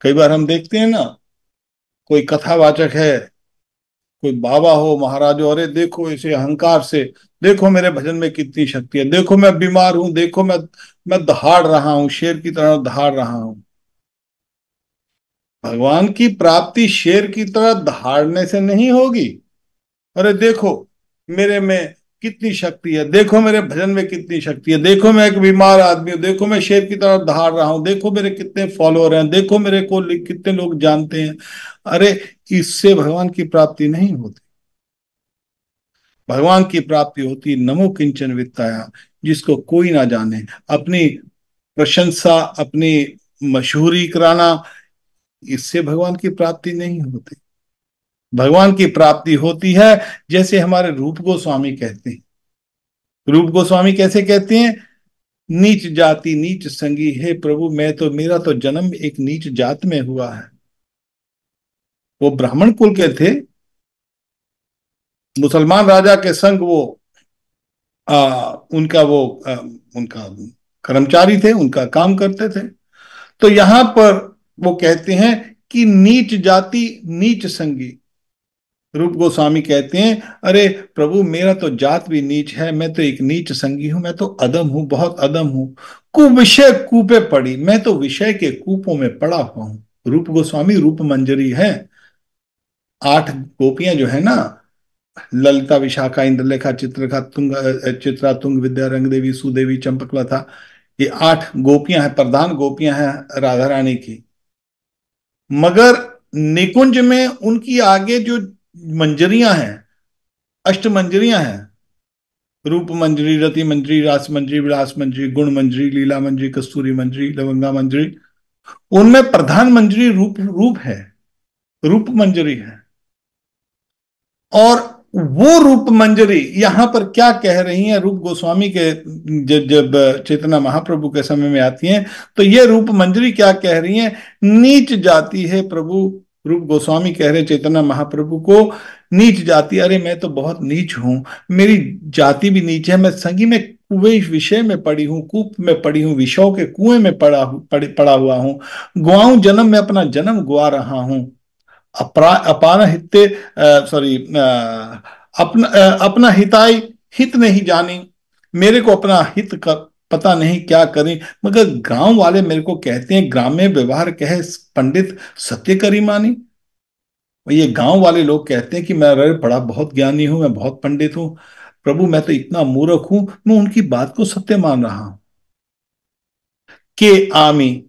कई बार हम देखते हैं ना, कोई कथावाचक है, कोई बाबा हो, महाराज हो, अरे देखो इसे अहंकार से, देखो मेरे भजन में कितनी शक्ति है, देखो मैं बीमार हूं, देखो मैं दहाड़ रहा हूं, शेर की तरह दहाड़ रहा हूं। भगवान की प्राप्ति शेर की तरह दहाड़ने से नहीं होगी। अरे देखो मेरे में कितनी शक्ति है, देखो मेरे भजन में कितनी शक्ति है, देखो मैं एक बीमार आदमी हूं, देखो मैं शेर की तरह दहाड़ रहा हूं, देखो मेरे कितने फॉलोअर हैं, देखो मेरे को कितने लोग जानते हैं। अरे इससे भगवान की प्राप्ति नहीं होती। भगवान की प्राप्ति होती नमो किंचन वित्ताया, जिसको कोई ना जाने, अपनी प्रशंसा, अपनी मशहूरी कराना, इससे भगवान की प्राप्ति नहीं होती। भगवान की प्राप्ति होती है जैसे हमारे रूप गोस्वामी कहते हैं। रूप गोस्वामी कैसे कहते हैं? नीच जाति नीच संगी, हे प्रभु मैं तो, मेरा तो जन्म एक नीच जात में हुआ है। वो ब्राह्मण कुल के थे, मुसलमान राजा के संग वो उनका वो उनका कर्मचारी थे, उनका काम करते थे। तो यहां पर वो कहते हैं कि नीच जाति नीच संगी। रूप गोस्वामी कहते हैं, अरे प्रभु मेरा तो जात भी नीच है, मैं तो एक नीच संगी हूं, मैं तो अदम हूं, बहुत अदम हूं। कुविषय कूपे पड़ी, मैं तो विषय के कूपों में पड़ा हुआ हूं। रूप गोस्वामी रूप मंजरी है। 8 गोपियां जो है ना, ललिता विशाखा इंद्रलेखा चित्रलेखा तुंग चित्रा तुंग विद्या रंग देवी सुदेवी चंपकलता, ये 8 गोपियां हैं, प्रधान गोपियां हैं राधा रानी की। मगर निकुंज में उनकी आगे जो मंजरियां हैं, अष्ट मंजरियां हैं, रूप मंजरी, रति मंजरी, रास मंजरी, विलास मंजरी, गुण मंजरी, लीला मंजरी, कस्तूरी मंजरी, लवंगा मंजरी, उनमें प्रधान मंजरी रूप रूप है, रूप मंजरी है। और वो रूप मंजरी यहां पर क्या कह रही हैं रूप गोस्वामी के, जब चैतन्य महाप्रभु के समय में आती हैं, तो ये रूप मंजरी क्या कह रही हैं? नीच जाति है प्रभु। रूप गोस्वामी कह रहे चैतन्य महाप्रभु को, नीच जाति, अरे मैं तो बहुत नीच हूं, मेरी जाति भी नीच है, मैं संगी में कुएं विषय में पड़ी हूँ, कूप में पड़ी हूँ, विषयों के कुएं में पड़ा हुआ हूँ, गुआऊं जन्म में अपना जन्म गुआ रहा हूँ। अपान हिते, सॉरी, अपना हिताई हित नहीं जानी, मेरे को अपना हित का पता नहीं क्या करें। मगर गांव वाले मेरे को कहते हैं, ग्राम्य व्यवहार कहे पंडित सत्य करी मानी। और ये गांव वाले लोग कहते हैं कि मैं अरे बड़ा बहुत ज्ञानी हूं, मैं बहुत पंडित हूं। प्रभु मैं तो इतना मूर्ख हूं, मैं उनकी बात को सत्य मान रहा हूं। के आमी,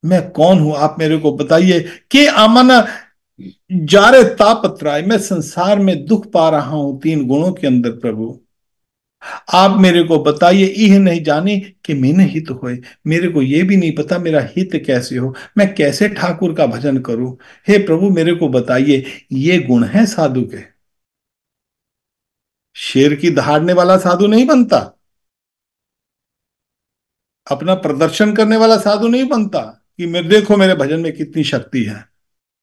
मैं कौन हूं आप मेरे को बताइए। के आमना जारे तापत्राय, मैं संसार में दुख पा रहा हूं 3 गुणों के अंदर प्रभु। आप मेरे को बताइए, यह नहीं जानी कि मैंने हित होए, मेरे को यह भी नहीं पता मेरा हित कैसे हो, मैं कैसे ठाकुर का भजन करूं। हे प्रभु मेरे को बताइए, ये गुण है साधु के। शेर की दहाड़ने वाला साधु नहीं बनता, अपना प्रदर्शन करने वाला साधु नहीं बनता कि मैं देखो मेरे भजन में कितनी शक्ति है।